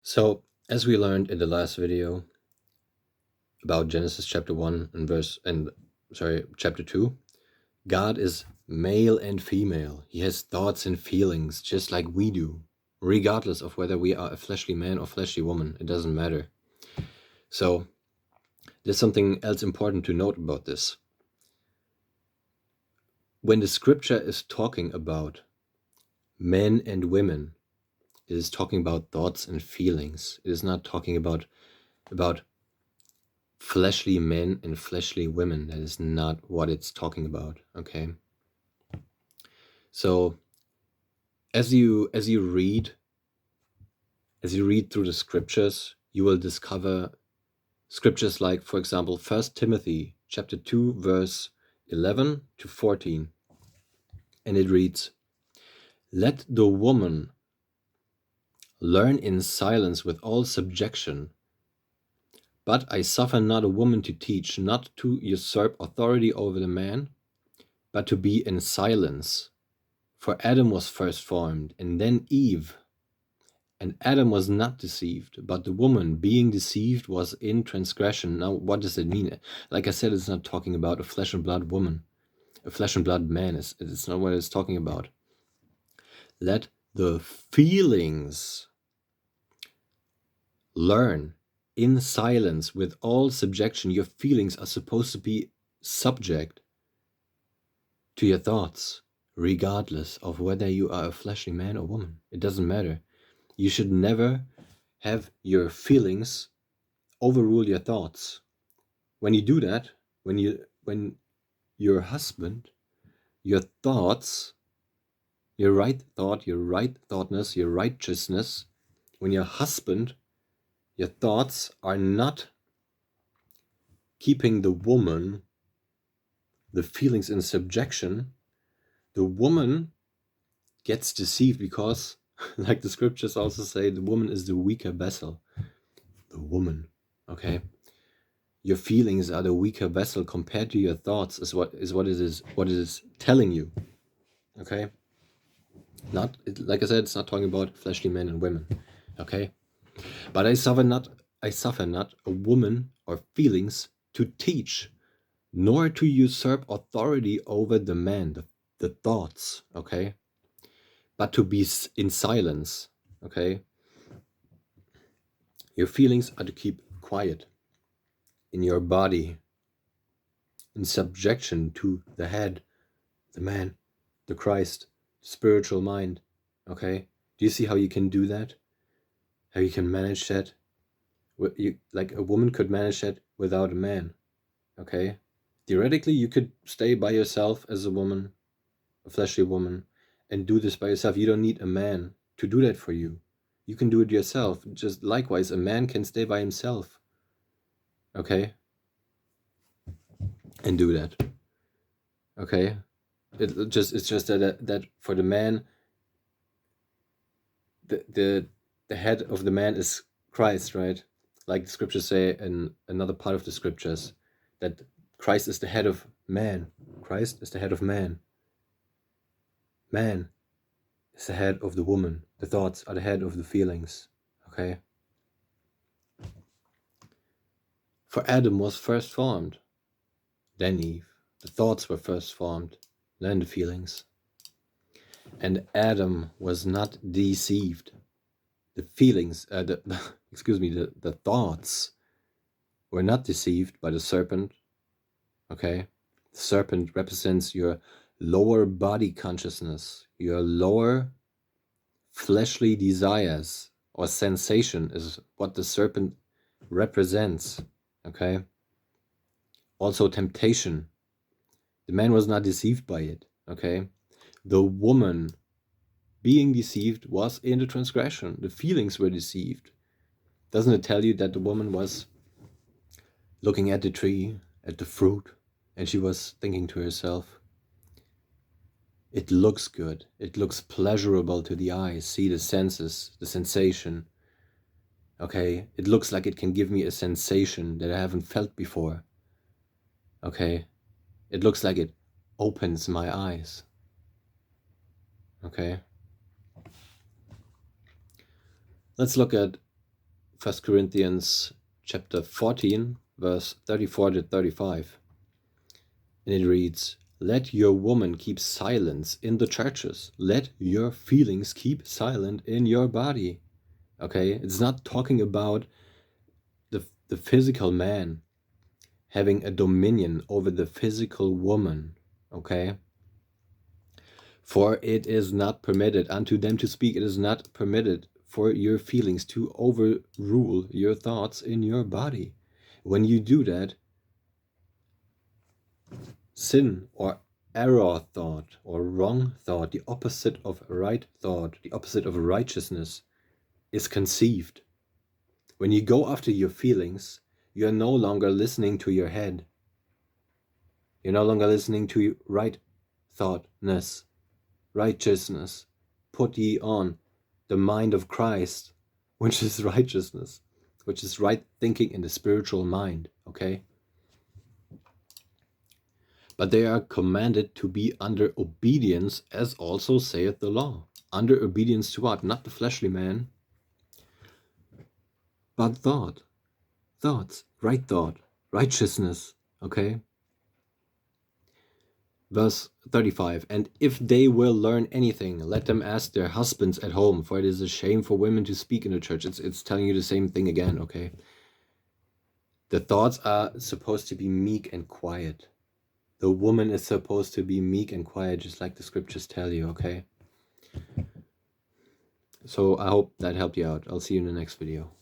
So, as we learned in the last video about Genesis chapter 1 and chapter 2, God is male and female. He has thoughts and feelings just like we do, regardless of whether we are a fleshly man or fleshly woman. It doesn't matter. So, there's something else important to note about this. When the scripture is talking about men and women, it is talking about thoughts and feelings. It is not talking about fleshly men and fleshly women. That is not what it's talking about. Okay. So as you read through the scriptures, you will discover scriptures like, for example, 1 Timothy chapter 2, verse 11 to 14. And it reads, "Let the woman learn in silence with all subjection. But I suffer not a woman to teach, not to usurp authority over the man, but to be in silence. For Adam was first formed, and then Eve. And Adam was not deceived, but the woman, being deceived, was in transgression." Now, what does it mean? Like I said, it's not talking about a flesh and blood woman. A flesh and blood man. It's not what it's talking about. Let the feelings learn in silence with all subjection. Your feelings are supposed to be subject to your thoughts, regardless of whether you are a fleshly man or woman. It doesn't matter. You should never have your feelings overrule your thoughts. When you do that, when your husband, your thoughts, your right thought, your right thoughtness, your righteousness, when your husband, your thoughts are not keeping the woman, the feelings in subjection, the woman gets deceived because, like the scriptures also say, the woman is the weaker vessel. The woman, okay? Your feelings are the weaker vessel compared to your thoughts is what it is telling you, okay? Not, like I said, it's not talking about fleshly men and women, okay? But I suffer not a woman or feelings to teach, nor to usurp authority over the man, the thoughts, okay? But to be in silence, okay? Your feelings are to keep quiet in your body, in subjection to the head, the man, the Christ, spiritual mind, okay? Do you see how you can do that? How you can manage that? Like a woman could manage that without a man, okay? Theoretically, you could stay by yourself as a woman, a fleshly woman, and do this by yourself. You don't need a man to do that for you. You can do it yourself. Just likewise, a man can stay by himself, okay? And do that, okay? It's just that for the man, the head of the man is Christ, right? Like the scriptures say in another part of the scriptures, that Christ is the head of man. Christ is the head of man. Man is the head of the woman. The thoughts are the head of the feelings, okay? For Adam was first formed, then Eve. The thoughts were first formed, then the feelings. And Adam was not deceived. The feelings, the thoughts were not deceived by the serpent, okay? The serpent represents your lower body consciousness, your lower fleshly desires or sensation is what the serpent represents, okay? Also temptation. The man was not deceived by it, okay? The woman being deceived was in the transgression. The feelings were deceived. Doesn't it tell you that the woman was looking at the tree, at the fruit, and she was thinking to herself, it looks good, it looks pleasurable to the eyes, see the senses, the sensation, okay? It looks like it can give me a sensation that I haven't felt before, okay? It looks like it opens my eyes, okay? Let's look at 1 Corinthians chapter 14, verse 34 to 35. And it reads, "Let your woman keep silence in the churches. Let your feelings keep silent in your body." Okay, it's not talking about the physical man having a dominion over the physical woman. Okay, for it is not permitted unto them to speak. It is not permitted for your feelings to overrule your thoughts in your body. When you do that, sin or error thought or wrong thought, the opposite of right thought, the opposite of righteousness, is conceived. When you go after your feelings, you're no longer listening to your head. You're no longer listening to right thoughtness, righteousness. Put ye on the mind of Christ, which is righteousness, which is right thinking in the spiritual mind, okay? But they are commanded to be under obedience, as also saith the law. Under obedience to what? Not the fleshly man, but thoughts, right thought, righteousness, okay? Verse 35, "And if they will learn anything, let them ask their husbands at home, for it is a shame for women to speak in the church." It's telling you the same thing again, okay? The thoughts are supposed to be meek and quiet. The woman is supposed to be meek and quiet, just like the scriptures tell you, okay? So I hope that helped you out. I'll see you in the next video.